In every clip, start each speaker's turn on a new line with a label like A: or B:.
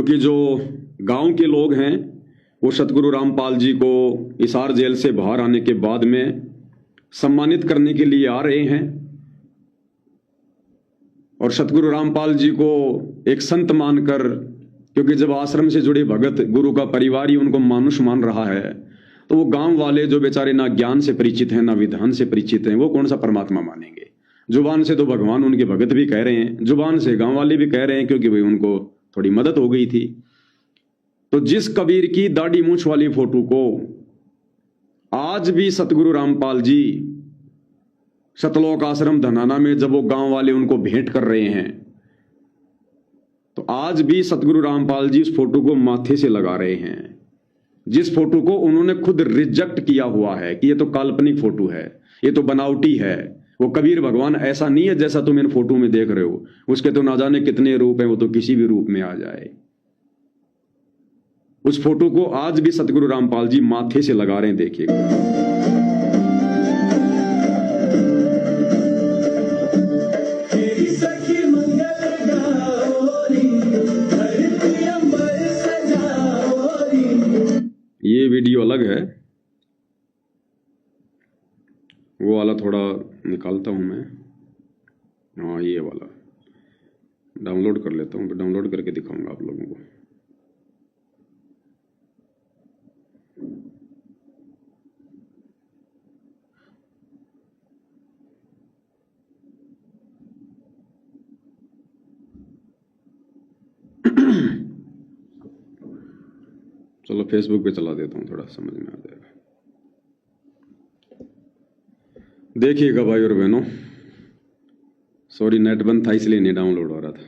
A: क्योंकि जो गांव के लोग हैं वो सतगुरु रामपाल जी को हिसार जेल से बाहर आने के बाद में सम्मानित करने के लिए आ रहे हैं और सतगुरु रामपाल जी को एक संत मानकर, क्योंकि जब आश्रम से जुड़े भगत गुरु का परिवार ही उनको मानुष मान रहा है, तो वो गांव वाले जो बेचारे ना ज्ञान से परिचित हैं ना विधान से परिचित हैं, वो कौन सा परमात्मा मानेंगे। जुबान से तो भगवान उनके भगत भी कह रहे हैं, जुबान से गांव वाले भी कह रहे हैं, क्योंकि भाई उनको थोड़ी मदद हो गई थी। तो जिस कबीर की दाढ़ी मूंछ वाली फोटो को आज भी सतगुरु रामपाल जी सतलोक आश्रम धनाना में जब वो गांव वाले उनको भेंट कर रहे हैं, तो आज भी सतगुरु रामपाल जी उस फोटो को माथे से लगा रहे हैं, जिस फोटो को उन्होंने खुद रिजेक्ट किया हुआ है कि ये तो काल्पनिक फोटो है, ये तो बनावटी है। वो कबीर भगवान ऐसा नहीं है जैसा तुम इन फोटो में देख रहे हो, उसके तो ना जाने कितने रूप हैं, वो तो किसी भी रूप में आ जाए। उस फोटो को आज भी सतगुरु रामपाल जी माथे से लगा रहे हैं, देखिएगा। ये वीडियो अलग है, वो वाला थोड़ा निकालता हूं मैं। हाँ, ये वाला डाउनलोड कर लेता हूं, फिर डाउनलोड करके दिखाऊंगा आप लोगों को। चलो फेसबुक पे चला देता हूँ, थोड़ा समझ में आ जाएगा। देखिएगा भाई और बहनों, सॉरी नेट बंद था इसलिए नहीं डाउनलोड हो रहा था,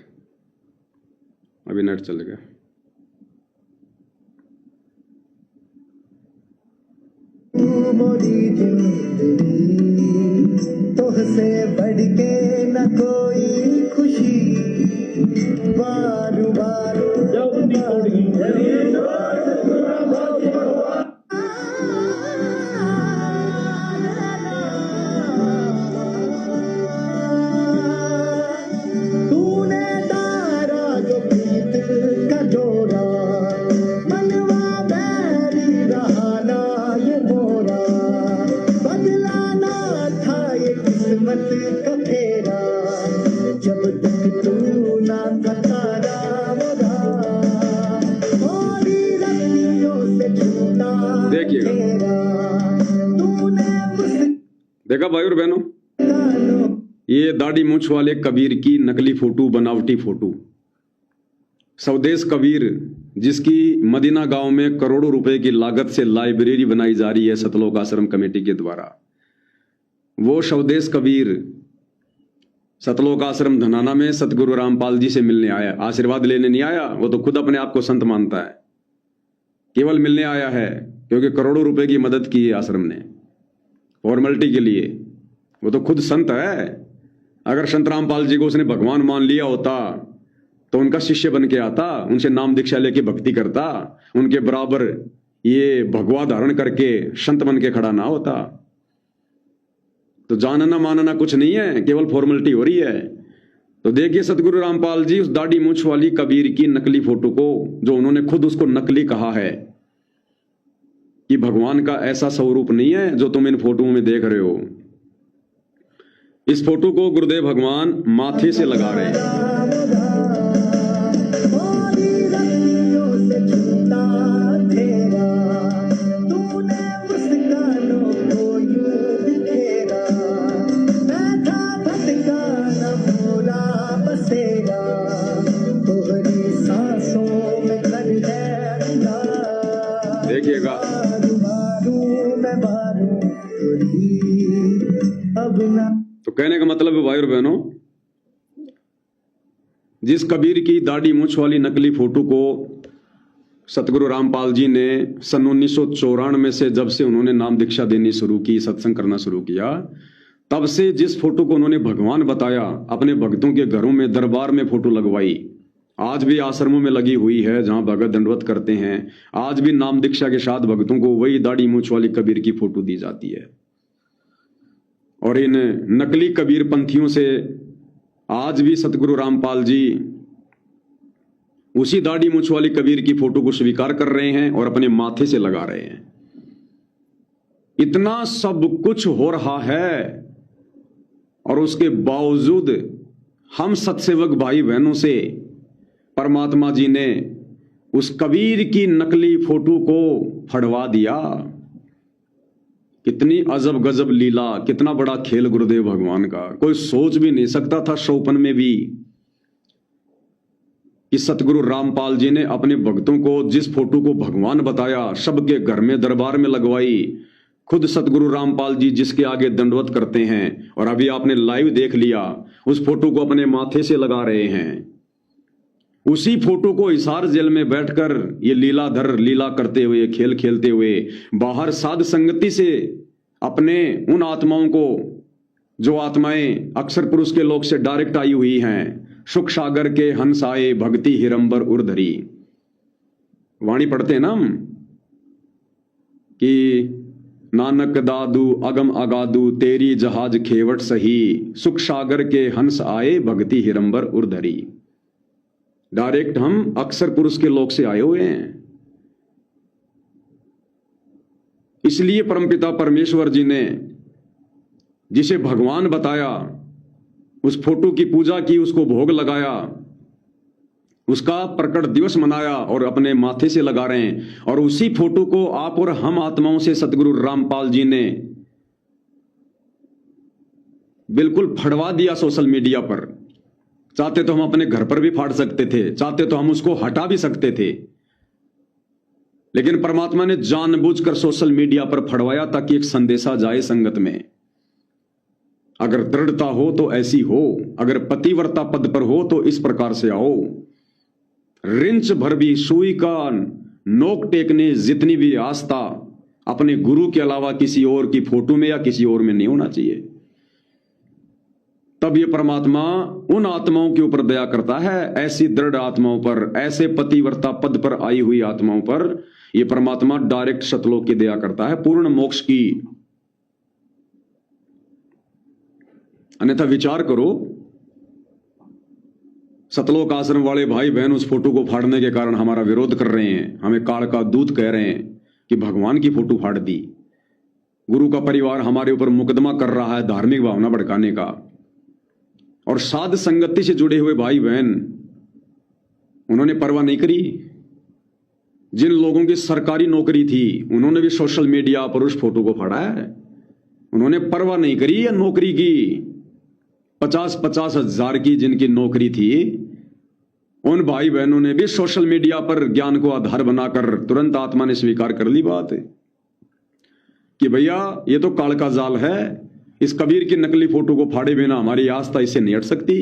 A: अभी नेट चल गया।
B: तुझसे बढ़ के न कोई खुशी, बारू बारू तूने तारा जो प्रीत का जोड़ा, मनवा बैरी रहा ना ये मोरा, बदलाना था ये किस्मत का फेरा, जब तक तू ना था तारा मोरा, मोरी रस्सियों से छूटा
A: देखिएगा, देखा भाई और बहनों, ये दाढ़ी मूंछ वाले कबीर की नकली फोटो, बनावटी फोटो। स्वदेश कबीर, जिसकी मदीना गांव में करोड़ों रुपए की लागत से लाइब्रेरी बनाई जा रही है सतलोक आश्रम कमेटी के द्वारा, वो स्वदेश कबीर सतलोक आश्रम धनाना में सतगुरु रामपाल जी से मिलने आया, आशीर्वाद लेने नहीं आया। वो तो खुद अपने आप को संत मानता है, केवल मिलने आया है, क्योंकि करोड़ों रुपए की मदद की है आश्रम ने फॉर्मेलिटी के लिए। वो तो खुद संत है। अगर संत रामपाल जी को उसने भगवान मान लिया होता तो उनका शिष्य बन के आता, उनसे नाम दीक्षा लेके भक्ति करता, उनके बराबर ये भगवा धारण करके संत बन के खड़ा ना होता। तो जानना मानना कुछ नहीं है, केवल फॉर्मेलिटी हो रही है। तो देखिए सतगुरु रामपाल जी उस दाढ़ी मूंछ वाली कबीर की नकली फोटो को, जो उन्होंने खुद उसको नकली कहा है कि भगवान का ऐसा स्वरूप नहीं है जो तुम इन फोटो में देख रहे हो, इस फोटो को गुरुदेव भगवान माथे से लगा रहे हैं। देखिएगा, तो कहने का मतलब है भाई और बहनों, जिस कबीर की दाढ़ी मूंछ वाली नकली फोटो को सतगुरु रामपाल जी ने सन 1994 से, जब से उन्होंने नाम दीक्षा देनी शुरू की, सत्संग करना शुरू किया, तब से जिस फोटो को उन्होंने भगवान बताया, अपने भक्तों के घरों में दरबार में फोटो लगवाई, आज भी आश्रमों में लगी हुई है जहां भगत दंडवत करते हैं, आज भी नाम दीक्षा के साथ भक्तों को वही दाढ़ी मूंछ वाली कबीर की फोटो दी जाती है। और इन नकली कबीर पंथियों से आज भी सतगुरु रामपाल जी उसी दाढ़ी मूंछ वाले कबीर की फोटो को स्वीकार कर रहे हैं और अपने माथे से लगा रहे हैं। इतना सब कुछ हो रहा है और उसके बावजूद हम सत्सेवक भाई बहनों से परमात्मा जी ने उस कबीर की नकली फोटो को फड़वा दिया। कितनी अजब गजब लीला, कितना बड़ा खेल गुरुदेव भगवान का। कोई सोच भी नहीं सकता था शोपन में भी कि सतगुरु रामपाल जी ने अपने भक्तों को जिस फोटो को भगवान बताया, सबके घर में दरबार में लगवाई, खुद सतगुरु रामपाल जी जिसके आगे दंडवत करते हैं, और अभी आपने लाइव देख लिया, उस फोटो को अपने माथे से लगा रहे हैं। उसी फोटो को हिसार जेल में बैठकर ये लीलाधर लीला करते हुए, खेल खेलते हुए, बाहर साध संगति से अपने उन आत्माओं को, जो आत्माएं अक्षर पुरुष के लोक से डायरेक्ट आई हुई हैं, सुख सागर के हंस आए भक्ति हिरंबर उर्धरी, वाणी पढ़ते हैं ना हम कि नानक दादू अगम अगादू तेरी जहाज खेवट सही, सुख सागर के हंस आए भक्ति हिरंबर उर्धरी। डायरेक्ट हम अक्षर पुरुष के लोक से आए हुए हैं। इसलिए परमपिता परमेश्वर जी ने जिसे भगवान बताया, उस फोटो की पूजा की, उसको भोग लगाया, उसका प्रकट दिवस मनाया और अपने माथे से लगा रहे हैं। और उसी फोटो को आप और हम आत्माओं से सतगुरु रामपाल जी ने बिल्कुल फड़वा दिया सोशल मीडिया पर। चाहते तो हम अपने घर पर भी फाड़ सकते थे, चाहते तो हम उसको हटा भी सकते थे, लेकिन परमात्मा ने जानबूझकर सोशल मीडिया पर फड़वाया ताकि एक संदेशा जाए संगत में। अगर दृढ़ता हो तो ऐसी हो, अगर पतिव्रता पद पर हो तो इस प्रकार से आओ। रिंच भर भी सुई का नोक टेकने जितनी भी आस्था अपने गुरु के अलावा किसी और की फोटो में या किसी और में नहीं होना चाहिए। तब ये परमात्मा उन आत्माओं के ऊपर दया करता है, ऐसी दृढ़ आत्माओं पर, ऐसे पतिव्रता पद पर आई हुई आत्माओं पर ये परमात्मा डायरेक्ट सतलोक की दया करता है, पूर्ण मोक्ष की। अन्यथा विचार करो, सतलोक आश्रम वाले भाई बहन उस फोटो को फाड़ने के कारण हमारा विरोध कर रहे हैं, हमें काल का दूत कह रहे हैं कि भगवान की फोटो फाड़ दी। गुरु का परिवार हमारे ऊपर मुकदमा कर रहा है धार्मिक भावना भड़काने का। और साध संगति से जुड़े हुए भाई बहन, उन्होंने परवाह नहीं करी। जिन लोगों की सरकारी नौकरी थी उन्होंने भी सोशल मीडिया पर उस फोटो को फाड़ा है। उन्होंने परवाह नहीं करी या नौकरी की 50-50 हजार की जिनकी नौकरी थी, उन भाई बहनों ने भी सोशल मीडिया पर ज्ञान को आधार बनाकर तुरंत आत्मा ने स्वीकार कर ली बात कि भैया ये तो काल का जाल है, इस कबीर की नकली फोटो को फाड़े बिना हमारी आस्था इससे नहीं हट सकती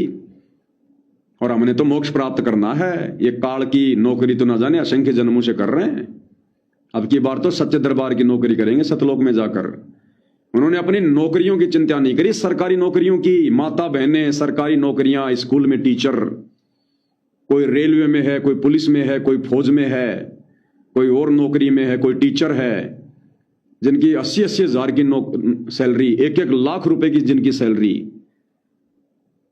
A: और हमने तो मोक्ष प्राप्त करना है। ये काल की नौकरी तो ना जाने असंख्य जन्मों से कर रहे हैं, अब की बार तो सच्चे दरबार की नौकरी करेंगे सतलोक में जाकर। उन्होंने अपनी नौकरियों की चिंता नहीं करी, सरकारी नौकरियों की। माता बहनें सरकारी नौकरियां, स्कूल में टीचर, कोई रेलवे में है, कोई पुलिस में है, कोई फौज में है, कोई और नौकरी में है, कोई टीचर है, जिनकी 80-80 हजार की सैलरी, 1-1 लाख रुपए की जिनकी सैलरी।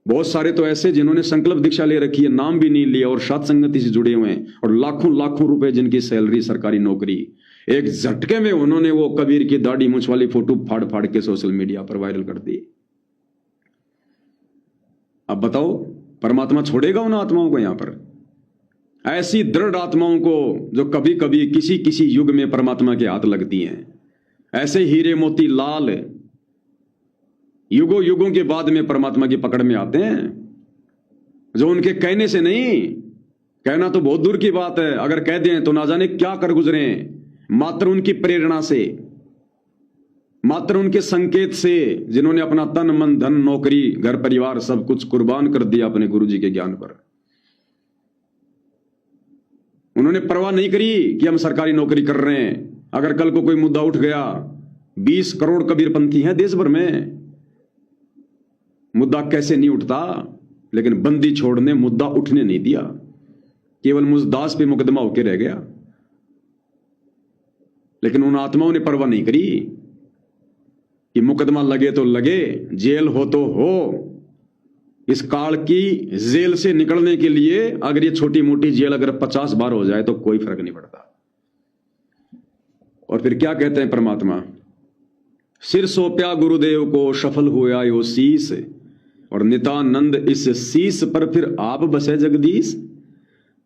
A: बहुत सारे तो ऐसे जिन्होंने संकल्प दीक्षा ले रखी है, नाम भी नहीं लिया और साथ संगति से जुड़े हुए हैं, और लाखों लाखों रुपए जिनकी सैलरी, सरकारी नौकरी। एक झटके में उन्होंने वो कबीर की दाढ़ी मूंछ वाली फोटो फाड़ फाड़ के सोशल मीडिया पर वायरल कर दी। अब बताओ परमात्मा छोड़ेगा उन आत्माओं को? यहां पर ऐसी दृढ़ आत्माओं को जो कभी कभी किसी किसी युग में परमात्मा के हाथ लगती हैं, ऐसे हीरे मोती लाल युगों युगों के बाद में परमात्मा की पकड़ में आते हैं, जो उनके कहने से नहीं, कहना तो बहुत दूर की बात है, अगर कह दें तो ना जाने क्या कर गुजरे, मात्र उनकी प्रेरणा से, मात्र उनके संकेत से, जिन्होंने अपना तन मन धन नौकरी घर परिवार सब कुछ कुर्बान कर दिया अपने गुरु जी के ज्ञान पर। उन्होंने परवाह नहीं करी कि हम सरकारी नौकरी कर रहे हैं। अगर कल को कोई मुद्दा उठ गया, 20 करोड़ कबीरपंथी हैं देश भर में, मुद्दा कैसे नहीं उठता, लेकिन बंदी छोड़ ने मुद्दा उठने नहीं दिया, केवल मुजदास पे मुकदमा होके रह गया। लेकिन उन आत्माओं ने परवाह नहीं करी कि मुकदमा लगे तो लगे, जेल हो तो हो, इस काल की जेल से निकलने के लिए अगर ये छोटी मोटी जेल अगर 50 बार हो जाए तो कोई फर्क नहीं पड़ता। और फिर क्या कहते हैं परमात्मा, सिर सौंप्या गुरुदेव को सफल हुआ यो शीस, और नितानंद इस शीस पर फिर आप बसे जगदीश।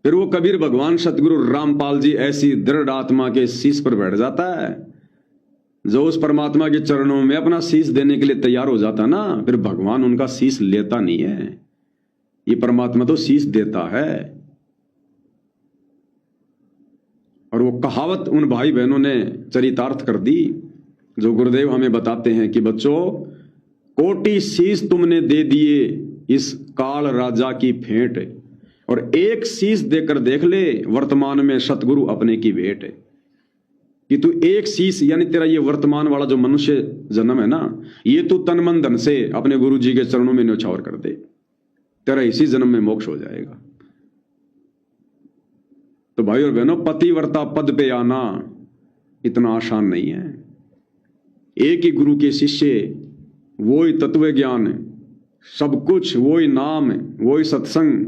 A: फिर वो कबीर भगवान सतगुरु रामपाल जी ऐसी दृढ़ आत्मा के शीस पर बैठ जाता है, जो उस परमात्मा के चरणों में अपना शीस देने के लिए तैयार हो जाता ना, फिर भगवान उनका शीस लेता नहीं है, ये परमात्मा तो शीस देता है। और वो कहावत उन भाई बहनों ने चरितार्थ कर दी, जो गुरुदेव हमें बताते हैं कि बच्चों, कोटि शीस तुमने दे दिए इस काल राजा की भेंट, और एक शीस देकर देख ले वर्तमान में सतगुरु अपने की भेंट। कि तू एक शीस, यानी तेरा ये वर्तमान वाला जो मनुष्य जन्म है ना, ये तू तन मन धन से अपने गुरु जी के चरणों में न्यौछावर कर दे, तेरा इसी जन्म में मोक्ष हो जाएगा। तो भाई और बहनों, पतिव्रता पद पे आना इतना आसान नहीं है। एक ही गुरु के शिष्य, वो ही तत्व ज्ञान, सब कुछ वो ही नाम, वो ही सत्संग,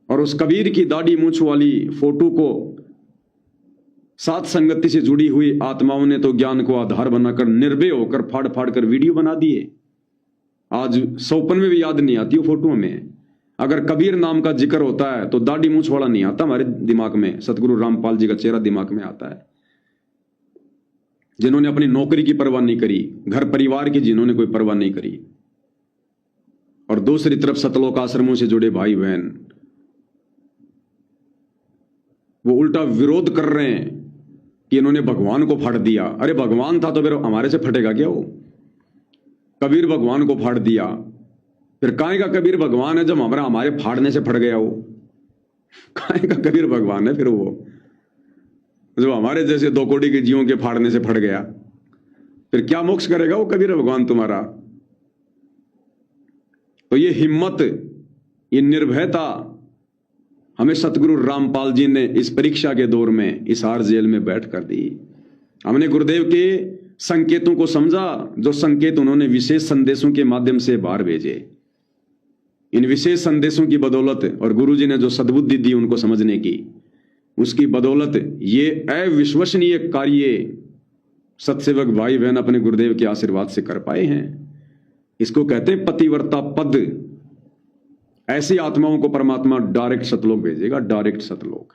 A: और उस कबीर की दाढ़ी मूंछ वाली फोटो को साथ संगति से जुड़ी हुई आत्माओं ने तो ज्ञान को आधार बनाकर निर्भय होकर फाड़ फाड़ कर वीडियो बना दिए। आज सौपन में भी याद नहीं आती वो फोटो में। अगर कबीर नाम का जिक्र होता है तो दाढ़ी मूंछ वाला नहीं आता हमारे दिमाग में, सतगुरु रामपाल जी का चेहरा दिमाग में आता है, जिन्होंने अपनी नौकरी की परवाह नहीं करी, घर परिवार की जिन्होंने कोई परवाह नहीं करी। और दूसरी तरफ सतलोक आश्रमों से जुड़े भाई बहन, वो उल्टा विरोध कर रहे हैं कि इन्होंने भगवान को फाड़ दिया। अरे भगवान था तो फिर हमारे से फटेगा क्या? वो कबीर भगवान को फाड़ दिया, फिर काहे का कबीर भगवान है जब हमारे फाड़ने से फट गया? वो काहे का कबीर भगवान है फिर वो, जो हमारे जैसे 2 कोड़ी के जीवों के फाड़ने से फट गया? फिर क्या मोक्ष करेगा वो कबीर भगवान तुम्हारा? तो ये हिम्मत, ये निर्भयता हमें सतगुरु रामपाल जी ने इस परीक्षा के दौर में इस हार जेल में बैठ कर दी। हमने गुरुदेव के संकेतों को समझा, जो संकेत उन्होंने विशेष संदेशों के माध्यम से बाहर भेजे। इन विशेष संदेशों की बदौलत और गुरु जी ने जो सद्बुद्धि दी उनको समझने की, उसकी बदौलत ये अविश्वसनीय कार्य सत्सेवक भाई बहन अपने गुरुदेव के आशीर्वाद से कर पाए हैं। इसको कहते हैं पतिव्रता पद। ऐसी आत्माओं को परमात्मा डायरेक्ट सतलोक भेजेगा, डायरेक्ट सतलोक।